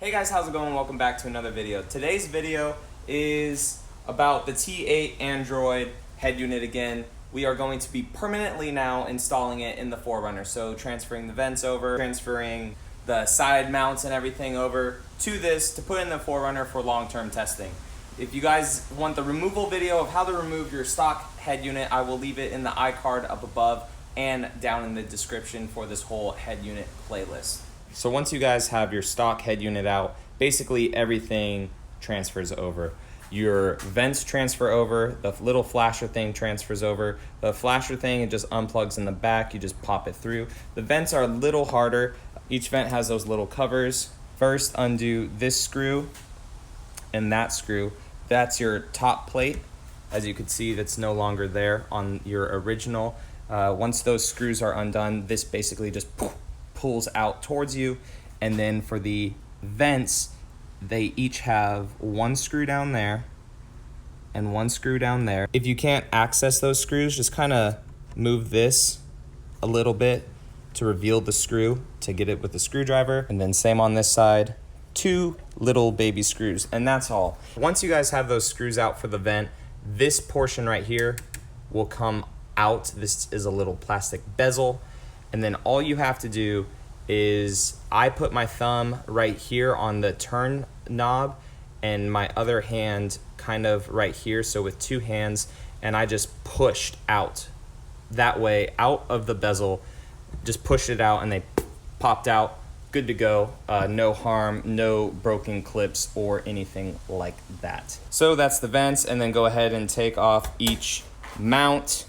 Hey guys, how's it going? Welcome back to another video. Today's video is about the T8 Android head unit again. We are going to be permanently now installing it in the 4Runner. So transferring the vents over, transferring the side mounts and everything over to this to put in the 4Runner for long-term testing. If you guys want the removal video of how to remove your stock head unit, I will leave it in the iCard up above and down in the description for this whole head unit playlist. So once you guys have your stock head unit out, basically everything transfers over. Your vents transfer over, the little flasher thing transfers over. The flasher thing, it just unplugs in the back, you just pop it through. The vents are a little harder. Each vent has those little covers. First, undo this screw and that screw. That's your top plate. As you can see, that's no longer there on your original. Once those screws are undone, this basically just pulls out towards you. And then for the vents, they each have one screw down there and one screw down there. If you can't access those screws, just kind of move this a little bit to reveal the screw to get it with the screwdriver. And then same on this side, two little baby screws, and that's all. Once you guys have those screws out for the vent, this portion right here will come out. This is a little plastic bezel. And then all you have to do is, I put my thumb right here on the turn knob and my other hand kind of right here, so with two hands, and I just pushed out that way out of the bezel, just pushed it out and they popped out, good to go. No harm, no broken clips or anything like that. So that's the vents, and then go ahead and take off each mount.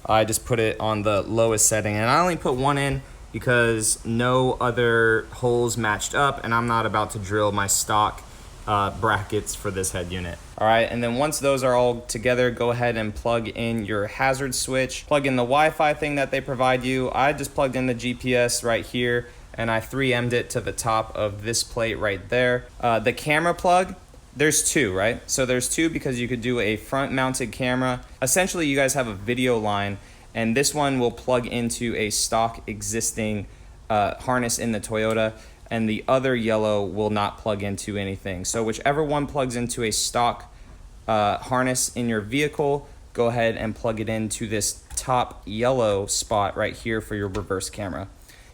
I just put it on the lowest setting, and I only put one in because no other holes matched up, and I'm not about to drill my stock brackets for this head unit. All right, and then once those are all together, go ahead and plug in your hazard switch, plug in the Wi-Fi thing that they provide you. I just plugged in the GPS right here, and I 3M'd it to the top of this plate right there. The camera plug, there's two, right? So there's two because you could do a front mounted camera. Essentially, you guys have a video line, and this one will plug into a stock existing harness in the Toyota, and the other yellow will not plug into anything. So whichever one plugs into a stock harness in your vehicle, go ahead and plug it into this top yellow spot right here for your reverse camera.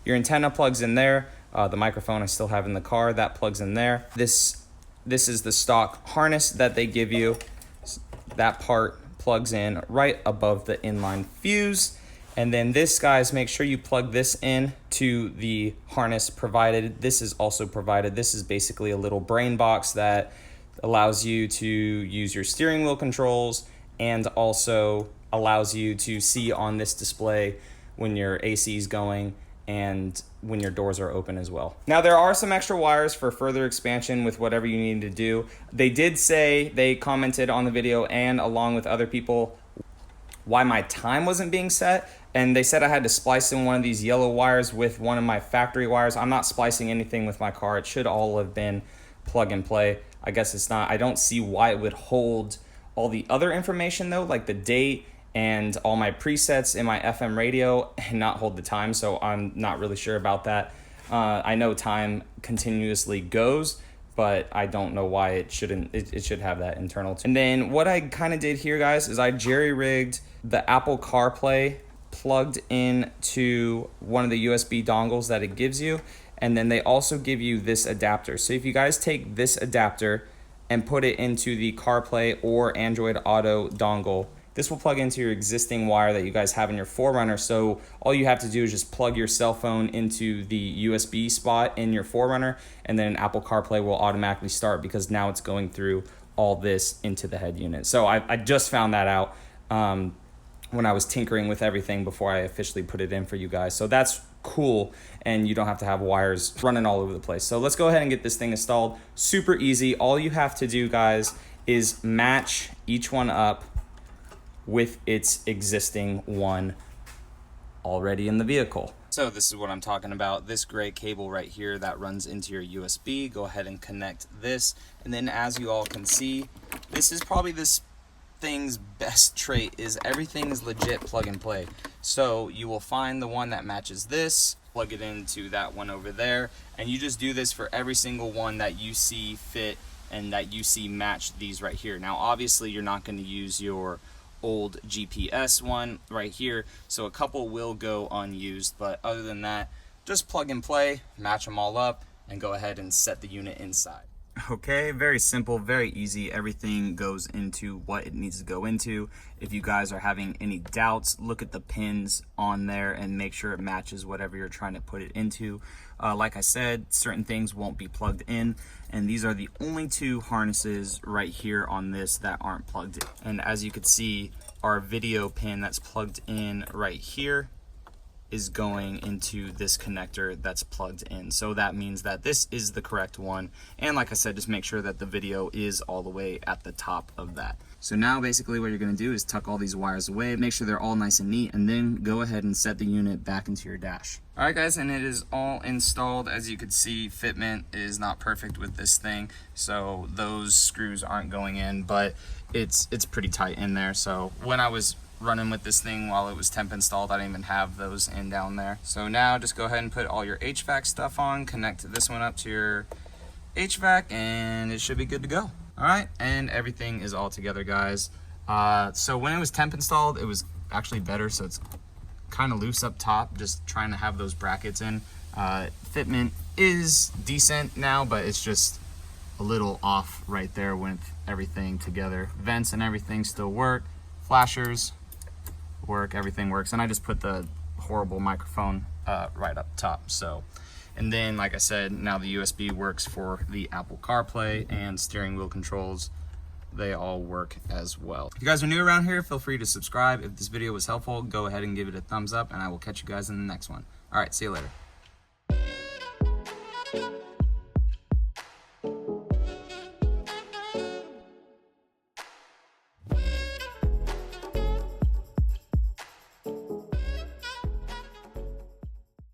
Your antenna plugs in there. The microphone I still have in the car, that plugs in there. This is the stock harness that they give you. That part plugs in right above the inline fuse. And then this, guys, make sure you plug this in to the harness provided. This is also provided. This is basically a little brain box that allows you to use your steering wheel controls and also allows you to see on this display when your AC is going and when your doors are open as well. Now, there are some extra wires for further expansion with whatever you need to do. They did say, they commented on the video and along with other people, why my time wasn't being set, and they said I had to splice in one of these yellow wires with one of my factory wires. I'm not splicing anything with my car. It should all have been plug and play. I guess it's not. I don't see why it would hold all the other information though, like the date and all my presets in my FM radio, and not hold the time, so I'm not really sure about that. I know time continuously goes, but I don't know why it shouldn't. It should have that internal. And then what I kind of did here, guys, is I jerry-rigged the Apple CarPlay plugged in to one of the USB dongles that it gives you, and then they also give you this adapter. So if you guys take this adapter and put it into the CarPlay or Android Auto dongle, this will plug into your existing wire that you guys have in your 4Runner. So all you have to do is just plug your cell phone into the USB spot in your 4Runner, and then Apple CarPlay will automatically start because now it's going through all this into the head unit. So I just found that out when I was tinkering with everything before I officially put it in for you guys. So that's cool, and you don't have to have wires running all over the place. So let's go ahead and get this thing installed. Super easy. All you have to do, guys, is match each one up with its existing one already in the vehicle. So this is what I'm talking about. This gray cable right here that runs into your USB. Go ahead and connect this. And then as you all can see, this is probably this thing's best trait, is everything is legit plug and play. So you will find the one that matches this, plug it into that one over there, and you just do this for every single one that you see fit and that you see match these right here. Now obviously you're not going to use your old GPS one right here, so a couple will go unused, but other than that, just plug and play, match them all up, and go ahead and set the unit inside. Okay, very simple, very easy. Everything goes into what it needs to go into. If you guys are having any doubts, look at the pins on there and make sure it matches whatever you're trying to put it into. Like I said, certain things won't be plugged in, and these are the only two harnesses right here on this that aren't plugged in. And as you can see, our video pin that's plugged in right here is going into this connector that's plugged in. So that means that this is the correct one. And like I said, just make sure that the video is all the way at the top of that. So now basically what you're gonna do is tuck all these wires away, make sure they're all nice and neat, and then go ahead and set the unit back into your dash. All right guys, and it is all installed. As you can see, fitment is not perfect with this thing, so those screws aren't going in, but it's pretty tight in there. So when I was running with this thing while it was temp installed, I didn't even have those in down there. So now just go ahead and put all your HVAC stuff on, connect this one up to your HVAC, and it should be good to go. All right, and everything is all together, guys. So when it was temp installed, it was actually better, so it's kind of loose up top, just trying to have those brackets in. Fitment is decent now, but it's just a little off right there with everything together. Vents and everything still work. Flashers work, everything works, and I just put the horrible microphone right up top. So, and then like I said, now the USB works for the Apple CarPlay and steering wheel controls. They all work as well. If you guys are new around here, feel free to subscribe. If this video was helpful, go ahead and give it a thumbs up, and I will catch you guys in the next one. All right, see you later.